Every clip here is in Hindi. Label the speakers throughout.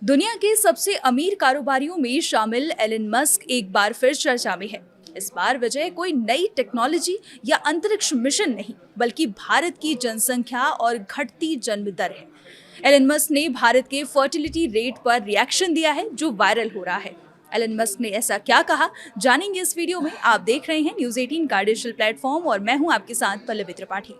Speaker 1: दुनिया के सबसे अमीर कारोबारियों में शामिल एलन मस्क एक बार फिर चर्चा में है। इस बार वजह कोई नई टेक्नोलॉजी या अंतरिक्ष मिशन नहीं, बल्कि भारत की जनसंख्या और घटती जन्म दर है। एलन मस्क ने भारत के फर्टिलिटी रेट पर रिएक्शन दिया है, जो वायरल हो रहा है। एलन मस्क ने ऐसा क्या कहा, जानेंगे इस वीडियो में। आप देख रहे हैं न्यूज़ 18 का डिजिटल प्लेटफॉर्म और मैं हूं आपके साथ पल्लवी त्रिपाठी।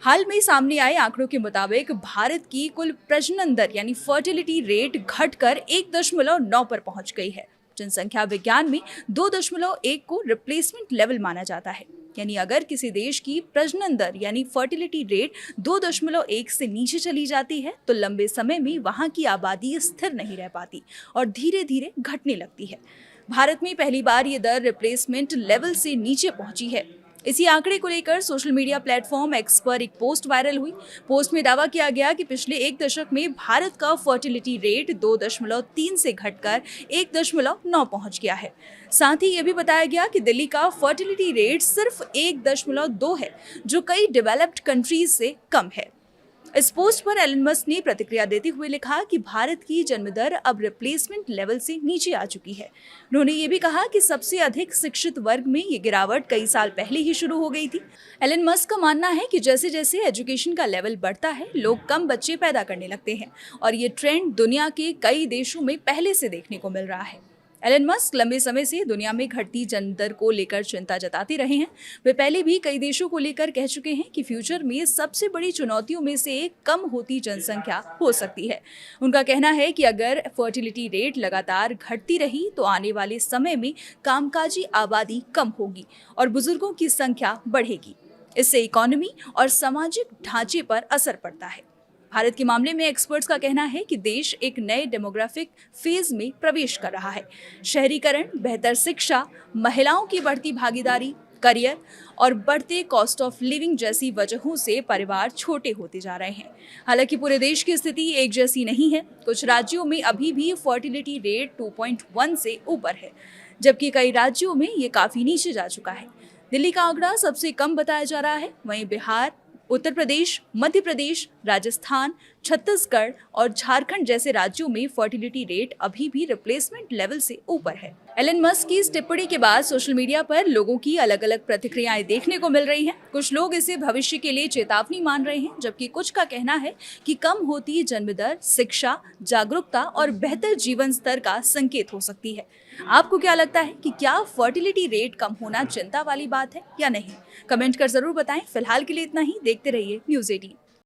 Speaker 1: हाल में सामने आए आंकड़ों के मुताबिक भारत की कुल प्रजनन दर यानी फर्टिलिटी रेट घटकर 1.9 पर पहुंच गई है। जनसंख्या विज्ञान में 2.1 को रिप्लेसमेंट लेवल माना जाता है। यानी अगर किसी देश की प्रजनन दर यानी फर्टिलिटी रेट 2.1 से नीचे चली जाती है तो लंबे समय में वहां की आबादी स्थिर नहीं रह पाती और धीरे धीरे घटने लगती है। भारत में पहली बार ये दर रिप्लेसमेंट लेवल से नीचे पहुंची है। इसी आंकड़े को लेकर सोशल मीडिया प्लेटफॉर्म एक्स पर एक पोस्ट वायरल हुई। पोस्ट में दावा किया गया कि पिछले एक दशक में भारत का फर्टिलिटी रेट 2.3 से घटकर 1.9 पहुंच गया है। साथ ही ये भी बताया गया कि दिल्ली का फर्टिलिटी रेट सिर्फ 1.2 है, जो कई डेवलप्ड कंट्रीज से कम है। इस पोस्ट पर एलन मस्क ने प्रतिक्रिया देते हुए लिखा कि भारत की जन्म दर अब रिप्लेसमेंट लेवल से नीचे आ चुकी है। उन्होंने ये भी कहा कि सबसे अधिक शिक्षित वर्ग में ये गिरावट कई साल पहले ही शुरू हो गई थी। एलन मस्क का मानना है कि जैसे जैसे एजुकेशन का लेवल बढ़ता है, लोग कम बच्चे पैदा करने लगते हैं और ये ट्रेंड दुनिया के कई देशों में पहले से देखने को मिल रहा है। एलन मस्क लंबे समय से दुनिया में घटती जन्म दर को लेकर चिंता जताते रहे हैं। वे पहले भी कई देशों को लेकर कह चुके हैं कि फ्यूचर में सबसे बड़ी चुनौतियों में से एक कम होती जनसंख्या हो सकती है। उनका कहना है कि अगर फर्टिलिटी रेट लगातार घटती रही तो आने वाले समय में कामकाजी आबादी कम होगी और बुजुर्गों की संख्या बढ़ेगी। इससे इकोनॉमी और सामाजिक ढांचे पर असर पड़ता है। भारत के मामले में एक्सपर्ट्स का कहना है कि देश एक नए डेमोग्राफिक फेज में प्रवेश कर रहा है। शहरीकरण, बेहतर शिक्षा, महिलाओं की बढ़ती भागीदारी, करियर और बढ़ते कॉस्ट ऑफ लिविंग जैसी वजहों से परिवार छोटे होते जा रहे हैं। हालांकि पूरे देश की स्थिति एक जैसी नहीं है। कुछ राज्यों में अभी भी फर्टिलिटी रेट 2.1 से ऊपर है, जबकि कई राज्यों में ये काफी नीचे जा चुका है। दिल्ली का आंकड़ा सबसे कम बताया जा रहा है। वहीं बिहार, उत्तर प्रदेश, मध्य प्रदेश, राजस्थान, छत्तीसगढ़ और झारखंड जैसे राज्यों में फर्टिलिटी रेट अभी भी रिप्लेसमेंट लेवल से ऊपर है। एलन मस्क की इस टिप्पणी के बाद सोशल मीडिया पर लोगों की अलग अलग प्रतिक्रियाएं देखने को मिल रही हैं। कुछ लोग इसे भविष्य के लिए चेतावनी मान रहे हैं, जबकि कुछ का कहना है कि कम होती जन्म दर शिक्षा, जागरूकता और बेहतर जीवन स्तर का संकेत हो सकती है। आपको क्या लगता है कि क्या फर्टिलिटी रेट कम होना चिंता वाली बात है या नहीं? कमेंट कर जरूर बताएं। फिलहाल के लिए इतना ही। देखते रहिए न्यूज़ 18।